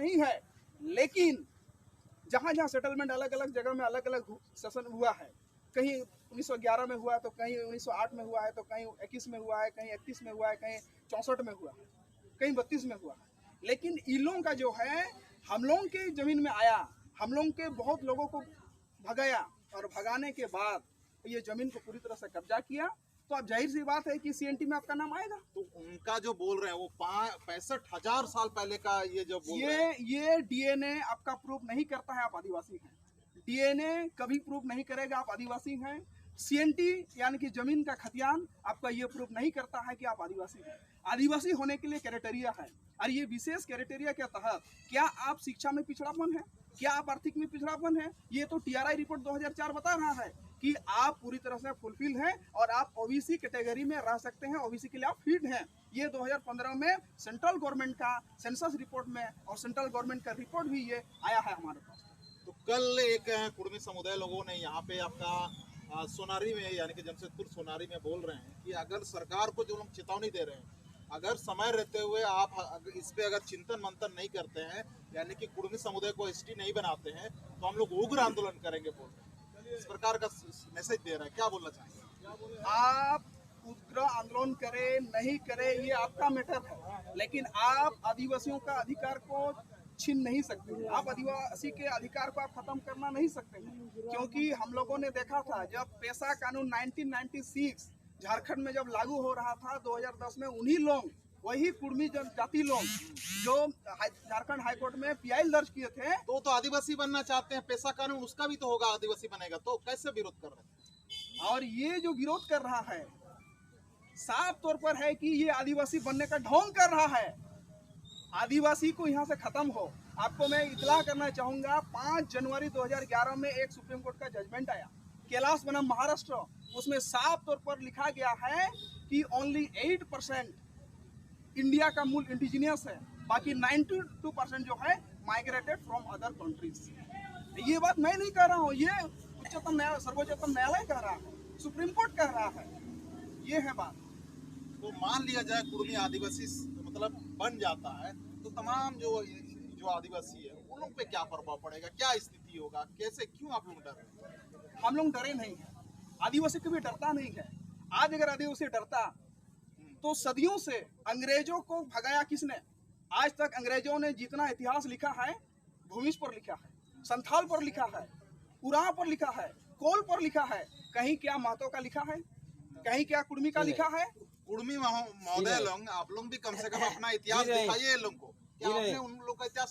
नहीं है, लेकिन जहाँ जहाँ सेटलमेंट अलग अलग जगह में अलग अलग सेशन हुआ है, कहीं 1911 में हुआ है, तो कहीं 1908 में हुआ है, तो कहीं 21 में हुआ है, कहीं 31 में हुआ है, कहीं 64 में हुआ है, कहीं 32 में हुआ है। लेकिन इन लोगों का जो है हम लोगों के ज़मीन में आया, हम लोगों के बहुत लोगों को भगाया, और भगाने के बाद ये ज़मीन को पूरी तरह से कब्जा किया। तो अब जाहिर सी बात है कि सीएनटी में आपका नाम आएगा। तो उनका जो बोल रहे हैं वो 65,000 साल पहले का ये जो बोल रहे हैं, ये डीएनए आपका प्रूफ नहीं करता है आप आदिवासी हैं। डीएनए कभी प्रूफ नहीं करेगा आप आदिवासी हैं। सीएनटी यानी कि जमीन का खतियान आपका ये प्रूफ नहीं करता है कि आप आदिवासी हैं। आदिवासी होने के लिए क्राइटेरिया है, और ये विशेष क्राइटेरिया के तहत क्या आप शिक्षा में पिछड़ापन है, क्या आप आर्थिक में पिछड़ापन है, ये तो टीआरआई रिपोर्ट 2004 बता रहा है कि आप पूरी तरह से फुलफिल हैं और आप ओबीसी कैटेगरी में रह सकते हैं, ओबीसी के लिए आप फिट हैं। ये 2015 में सेंट्रल गवर्नमेंट का सेंसस रिपोर्ट में और सेंट्रल गवर्नमेंट का रिपोर्ट भी ये आया है हमारे पास। तो कल एक कुर्मी समुदाय लोगों ने यहाँ पे आपका सोनारी में यानी कि जमशेदपुर सोनारी में बोल रहे हैं कि अगर सरकार को जो लोग चेतावनी दे रहे हैं, अगर समय रहते हुए आप इस पे अगर चिंतन मंथन नहीं करते हैं, यानी कि कुर्मी समुदाय को एसटी नहीं बनाते हैं, तो हम लोग उग्र आंदोलन करेंगे बोल रहे हैं। इस प्रकार का मैसेज दे रहा है, क्या बोलना चाहेंगे? आप उग्र आंदोलन करें नहीं करें ये आपका मैटर है, लेकिन आप आदिवासियों का अधिकार को छीन नहीं सकते। आप आदिवासी के अधिकार को आप खत्म करना नहीं सकते हैं, क्योंकि हम लोगों ने देखा था जब पेशा कानून 1996 झारखंड में जब लागू हो रहा था 2010 में, उन्हीं लोग, वही कुर्मी जनजाति लोग जो झारखंड हाईकोर्ट में पीआई दर्ज किए थे, तो आदिवासी बनना चाहते हैं, पेशा कानून उसका भी तो होगा, आदिवासी बनेगा, तो कैसे विरोध कर रहे हैं? और ये जो विरोध कर रहा है साफ तौर पर है कि ये आदिवासी बनने का ढोंग कर रहा है। आदिवासी को यहाँ से खत्म हो। आपको मैं इतला करना चाहूंगा, 5 जनवरी 2011 में एक सुप्रीम कोर्ट का जजमेंट आया, कैलाश बनम महाराष्ट्र, उसमें साफ तौर पर लिखा गया है कि ओनली 8% इंडिया का मूल इंडिजिनियस है, बाकी 92% जो है माइग्रेटेड फ्रॉम अदर कंट्रीज। ये बात मैं नहीं कह रहा हूँ, ये उच्चतम न्यायालय, सर्वोच्चतम न्यायालय कह रहा है, सुप्रीम कोर्ट कह रहा है, ये है बात। तो मान लिया जाए कुर्मी आदिवासी मतलब बन जाता है, तो तमाम जो आदिवासी है उन लोग पे क्या प्रभाव पड़ेगा, क्या स्थिति होगा, कैसे, क्यों आप लोग डर रहे हैं? हम लोग डरे नहीं हैं, आदिवासी कभी डरता नहीं है। आज अगर आदिवासी डरता तो सदियों से अंग्रेजों को भगाया किसने? आज तक अंग्रेजों ने जितना इतिहास लिखा है, भूमिज पर लिखा है, संथाल पर लिखा है, उरांव पर लिखा है, कोल पर लिखा है, कहीं क्या महतो का लिखा है, कहीं क्या कुर्मी का लिखा है? कुर्मी महोदय लोग, आप लोग भी कम से कम अपना इतिहास दिखाइए लोगों को। क्या आपने उन लोग का इतिहास